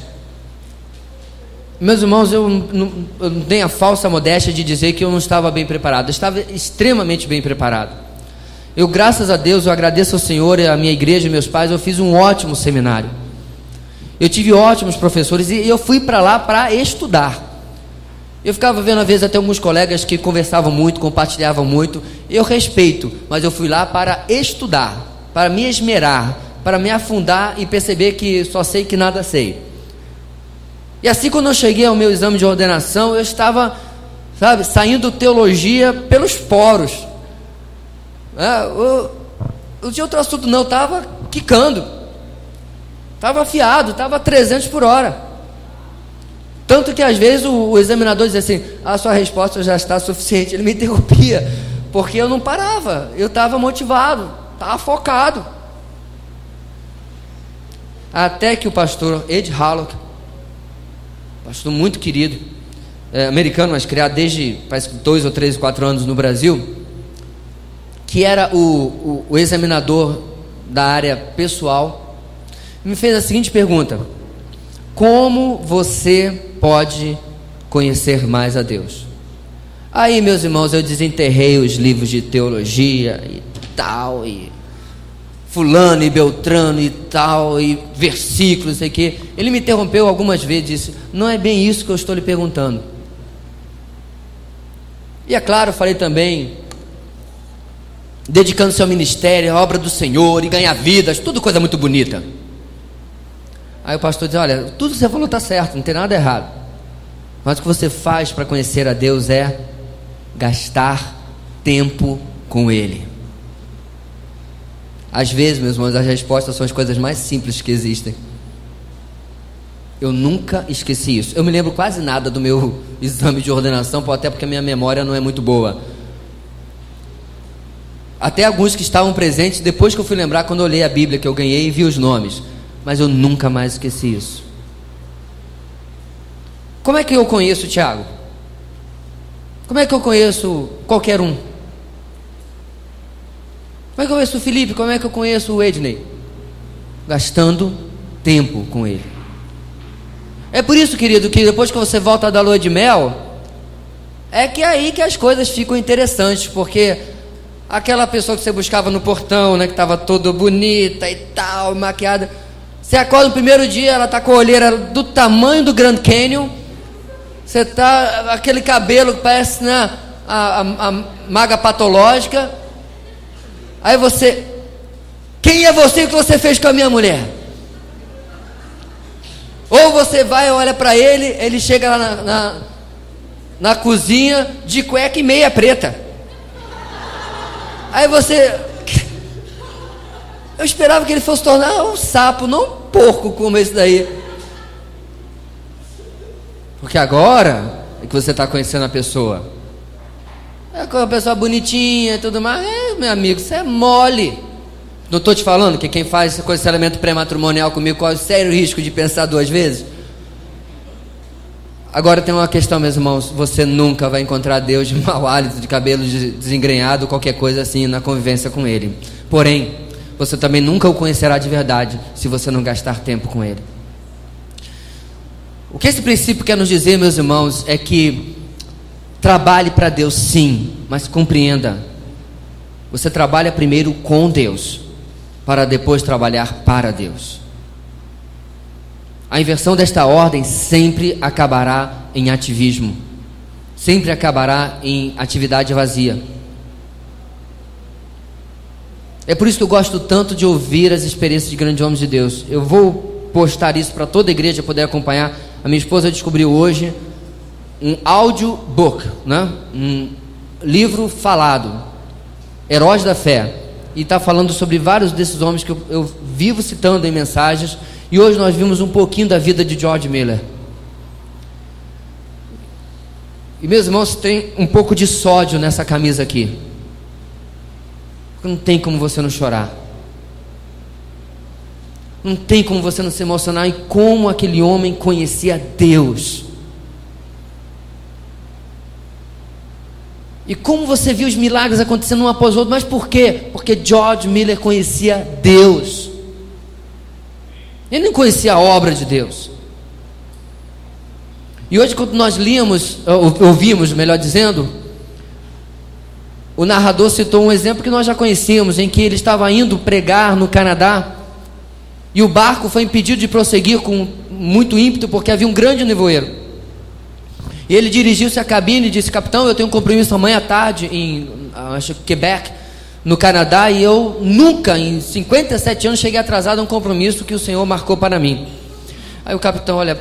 meus irmãos, eu não tenho a falsa modéstia de dizer que eu não estava bem preparado. Eu estava extremamente bem preparado. Eu, graças a Deus, eu agradeço ao Senhor e à minha igreja e meus pais. Eu fiz um ótimo seminário. Eu tive ótimos professores e eu fui para lá para estudar. Eu ficava vendo às vezes até alguns colegas que conversavam muito, compartilhavam muito. Eu respeito, mas eu fui lá para estudar, para me esmerar, para me afundar e perceber que só sei que nada sei. E assim, quando eu cheguei ao meu exame de ordenação, eu estava, saindo teologia pelos poros. Não tinha outro assunto não, eu estava quicando, estava afiado, estava 300 por hora. Tanto que às vezes o examinador dizia assim: a sua resposta já está suficiente. Ele me interrompia, porque eu não parava, eu estava motivado, estava focado. Até que o pastor Ed Hallock, pastor muito querido, americano, mas criado desde parece que 2 ou 3, 4 anos no Brasil, que era o examinador da área pessoal, me fez a seguinte pergunta: como você pode conhecer mais a Deus? Aí, meus irmãos, eu desenterrei os livros de teologia e tal, e fulano e beltrano e tal, e versículos, sei que. Ele me interrompeu algumas vezes e disse: não é bem isso que eu estou lhe perguntando. E é claro, eu falei também, dedicando-se ao ministério, à obra do Senhor, e ganhar vidas, tudo coisa muito bonita. Aí o pastor diz: olha, tudo que você falou está certo, não tem nada errado, mas o que você faz para conhecer a Deus é gastar tempo com Ele. Às vezes, meus irmãos, as respostas são as coisas mais simples que existem. Eu nunca esqueci isso. Eu me lembro quase nada do meu exame de ordenação, até porque a minha memória não é muito boa. Até alguns que estavam presentes, depois que eu fui lembrar, quando eu olhei a Bíblia que eu ganhei e vi os nomes. Mas eu nunca mais esqueci isso. Como é que eu conheço o Tiago? Como é que eu conheço qualquer um? Como é que eu conheço o Felipe? Como é que eu conheço o Edney? Gastando tempo com ele. É por isso, querido, que depois que você volta da lua de mel, é que é aí que as coisas ficam interessantes, porque aquela pessoa que você buscava no portão, né, que estava toda bonita e tal, maquiada, você acorda no primeiro dia, ela está com a olheira do tamanho do Grand Canyon, você está, aquele cabelo que parece, né, a maga patológica. Aí você, quem é você, que você fez com a minha mulher? Ou você vai, olha para ele, ele chega lá na cozinha de cueca e meia preta. Aí você, eu esperava que ele fosse tornar um sapo, não um porco como esse daí. Porque agora é que você está conhecendo a pessoa. É uma pessoa bonitinha e tudo mais. Meu amigo, isso é mole. Não estou te falando que quem faz aconselhamento pré-matrimonial comigo corre sério risco de pensar duas vezes? Agora tem uma questão, meus irmãos. Você nunca vai encontrar Deus de mau hálito, de cabelo desengrenhado, qualquer coisa assim, na convivência com Ele. Porém, você também nunca o conhecerá de verdade se você não gastar tempo com Ele. O que esse princípio quer nos dizer, meus irmãos, é que trabalhe para Deus sim, mas compreenda, você trabalha primeiro com Deus, para depois trabalhar para Deus. A inversão desta ordem sempre acabará em ativismo, sempre acabará em atividade vazia. É por isso que eu gosto tanto de ouvir as experiências de grandes homens de Deus. Eu vou postar isso para toda a igreja poder acompanhar. A minha esposa descobriu hoje um audiobook, né? Um livro falado, Heróis da Fé, e está falando sobre vários desses homens que eu vivo citando em mensagens. E hoje nós vimos um pouquinho da vida de George Miller. E meus irmãos, tem um pouco de sódio nessa camisa aqui. Não tem como você não chorar. Não tem como você não se emocionar em como aquele homem conhecia Deus. E como você viu os milagres acontecendo um após o outro. Mas por quê? Porque George Miller conhecia Deus. Ele não conhecia a obra de Deus. E hoje, quando nós ouvimos, melhor dizendo, o narrador citou um exemplo que nós já conhecíamos, em que ele estava indo pregar no Canadá, e o barco foi impedido de prosseguir com muito ímpeto, porque havia um grande nevoeiro. E ele dirigiu-se à cabine e disse: capitão, eu tenho um compromisso amanhã à tarde em Quebec, no Canadá, e eu nunca, em 57 anos, cheguei atrasado a um compromisso que o Senhor marcou para mim. Aí o capitão: olha,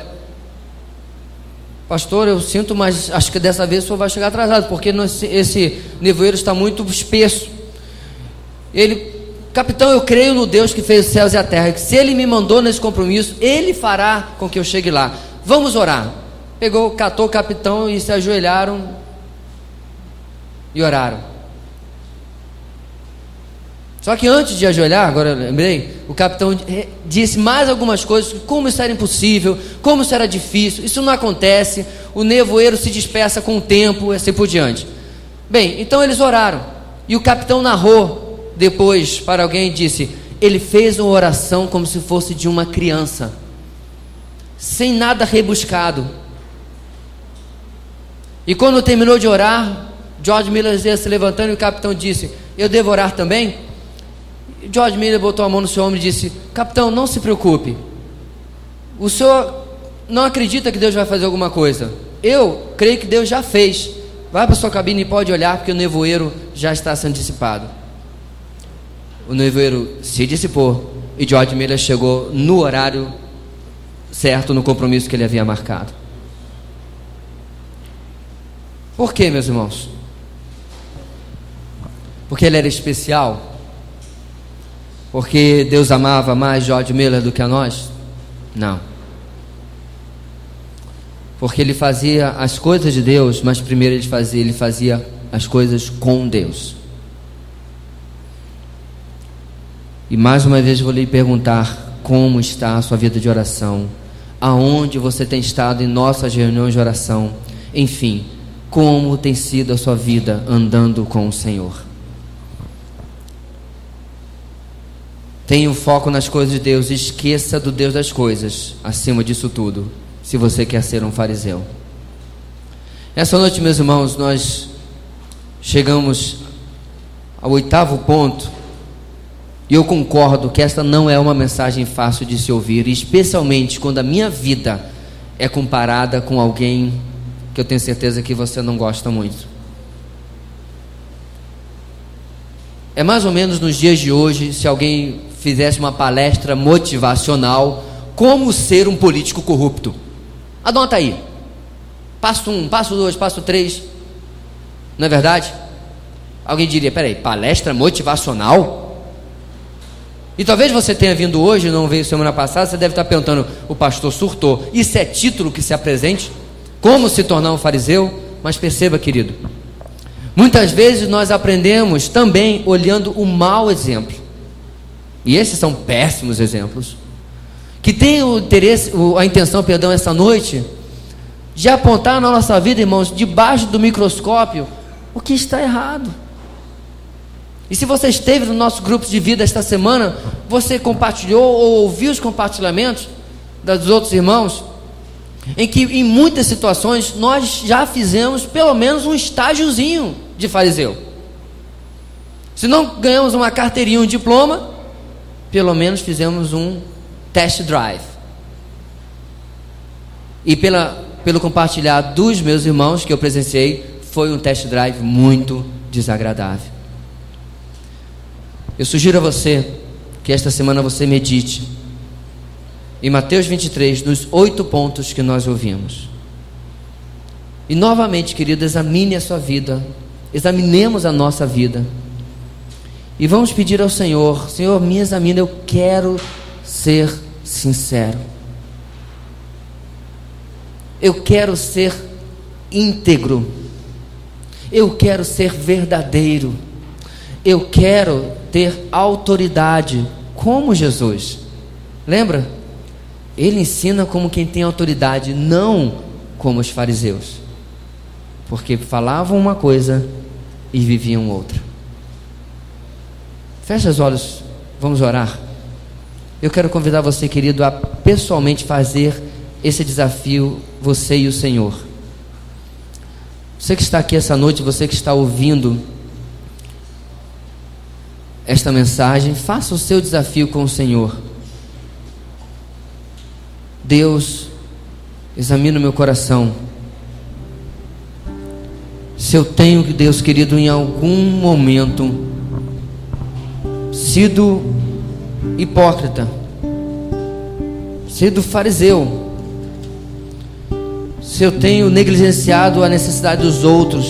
pastor, eu sinto, mas acho que dessa vez o senhor vai chegar atrasado, porque esse nevoeiro está muito espesso. Ele: capitão, eu creio no Deus que fez os céus e a terra, que se Ele me mandou nesse compromisso, Ele fará com que eu chegue lá. Vamos orar. Pegou, catou o capitão e se ajoelharam e oraram. Só que antes de ajoelhar, agora eu lembrei, o capitão disse mais algumas coisas, como isso era impossível, como isso era difícil, isso não acontece, o nevoeiro se dispersa com o tempo, e assim por diante. Bem, então eles oraram, e o capitão narrou depois para alguém e disse: ele fez uma oração como se fosse de uma criança, sem nada rebuscado. E quando terminou de orar, George Miller ia se levantando, e o capitão disse: eu devo orar também? George Miller botou a mão no seu ombro e disse: capitão, não se preocupe, o senhor não acredita que Deus vai fazer alguma coisa? Eu creio que Deus já fez. Vai para sua cabine e pode olhar, porque o nevoeiro já está sendo dissipado. O nevoeiro se dissipou e George Miller chegou no horário certo, no compromisso que ele havia marcado. Por quê, meus irmãos? Porque ele era especial? Porque Deus amava mais George Miller do que a nós? Não. Porque ele fazia as coisas de Deus, mas primeiro ele fazia as coisas com Deus. E mais uma vez vou lhe perguntar: como está a sua vida de oração? Aonde você tem estado em nossas reuniões de oração? Enfim, como tem sido a sua vida andando com o Senhor? Tenha o foco nas coisas de Deus. Esqueça do Deus das coisas acima disso tudo, se você quer ser um fariseu. Essa noite, meus irmãos, nós chegamos ao 8º ponto, e eu concordo que esta não é uma mensagem fácil de se ouvir, especialmente quando a minha vida é comparada com alguém que eu tenho certeza que você não gosta muito. É mais ou menos nos dias de hoje, se alguém fizesse uma palestra motivacional, como ser um político corrupto. Anota aí, passo 1, passo 2, passo 3, não é verdade? Alguém diria: peraí, palestra motivacional? E talvez você tenha vindo hoje, não veio semana passada, você deve estar perguntando: o pastor surtou, isso é título que se apresente? Como se tornar um fariseu? Mas perceba, querido, muitas vezes nós aprendemos também olhando o mau exemplo, e esses são péssimos exemplos, que tem o interesse, a intenção, essa noite, de apontar na nossa vida, irmãos, debaixo do microscópio, o que está errado. E se você esteve no nosso grupo de vida esta semana, você compartilhou ou ouviu os compartilhamentos dos outros irmãos, em que em muitas situações nós já fizemos pelo menos um estágiozinho de fariseu. Se não ganhamos uma carteirinha, um diploma, pelo menos fizemos um test drive. E pelo compartilhar dos meus irmãos que eu presenciei, foi um test drive muito desagradável. Eu sugiro a você que esta semana você medite em Mateus 23, nos 8 pontos que nós ouvimos. E novamente, querido, examine a sua vida, examinemos a nossa vida, e vamos pedir ao Senhor: Senhor, me examina, eu quero ser sincero, eu quero ser íntegro, eu quero ser verdadeiro, eu quero ter autoridade como Jesus. Lembra? Ele ensina como quem tem autoridade, não como os fariseus, porque falavam uma coisa e viviam outra. Feche os olhos, vamos orar. Eu quero convidar você, querido, a pessoalmente fazer esse desafio, você e o Senhor. Você que está aqui essa noite, você que está ouvindo esta mensagem, faça o seu desafio com o Senhor. Deus, examina o meu coração. Se eu tenho, Deus querido, em algum momento sido hipócrita, sido fariseu, se eu tenho negligenciado a necessidade dos outros,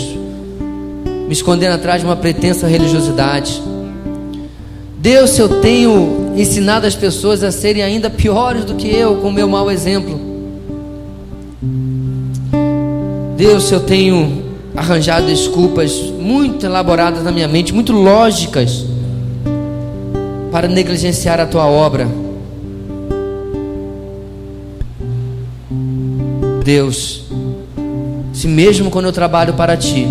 me escondendo atrás de uma pretensa religiosidade, Deus, se eu tenho ensinado as pessoas a serem ainda piores do que eu com o meu mau exemplo, Deus, se eu tenho arranjado desculpas muito elaboradas na minha mente, muito lógicas, para negligenciar a tua obra, Deus, se mesmo quando eu trabalho para ti,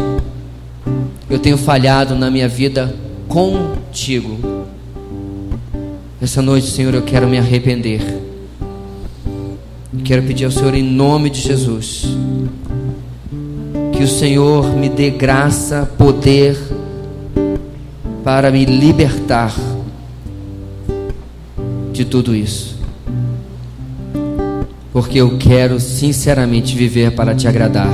eu tenho falhado na minha vida contigo, essa noite, Senhor, eu quero me arrepender. Quero pedir ao Senhor, em nome de Jesus, que o Senhor me dê graça, poder, para me libertar de tudo isso, porque eu quero sinceramente viver para te agradar.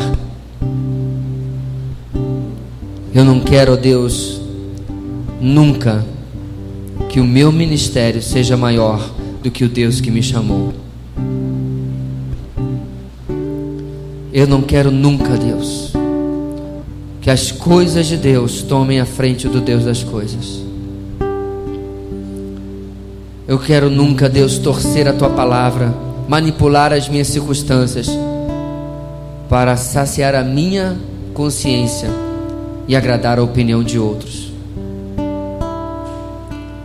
Eu não quero, ó Deus, nunca que o meu ministério seja maior do que o Deus que me chamou. Eu não quero nunca, Deus, que as coisas de Deus tomem a frente do Deus das coisas. Eu quero nunca, Deus, torcer a tua palavra, manipular as minhas circunstâncias para saciar a minha consciência e agradar a opinião de outros.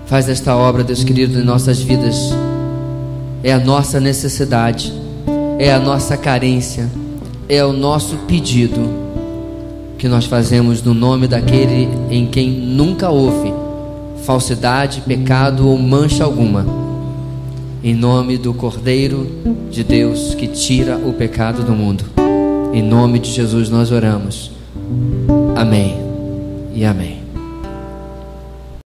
Faz esta obra, Deus querido, em nossas vidas. É a nossa necessidade, é a nossa carência, é o nosso pedido que nós fazemos no nome daquele em quem nunca houve falsidade, pecado ou mancha alguma, em nome do Cordeiro de Deus que tira o pecado do mundo. Em nome de Jesus nós oramos. Amém e amém.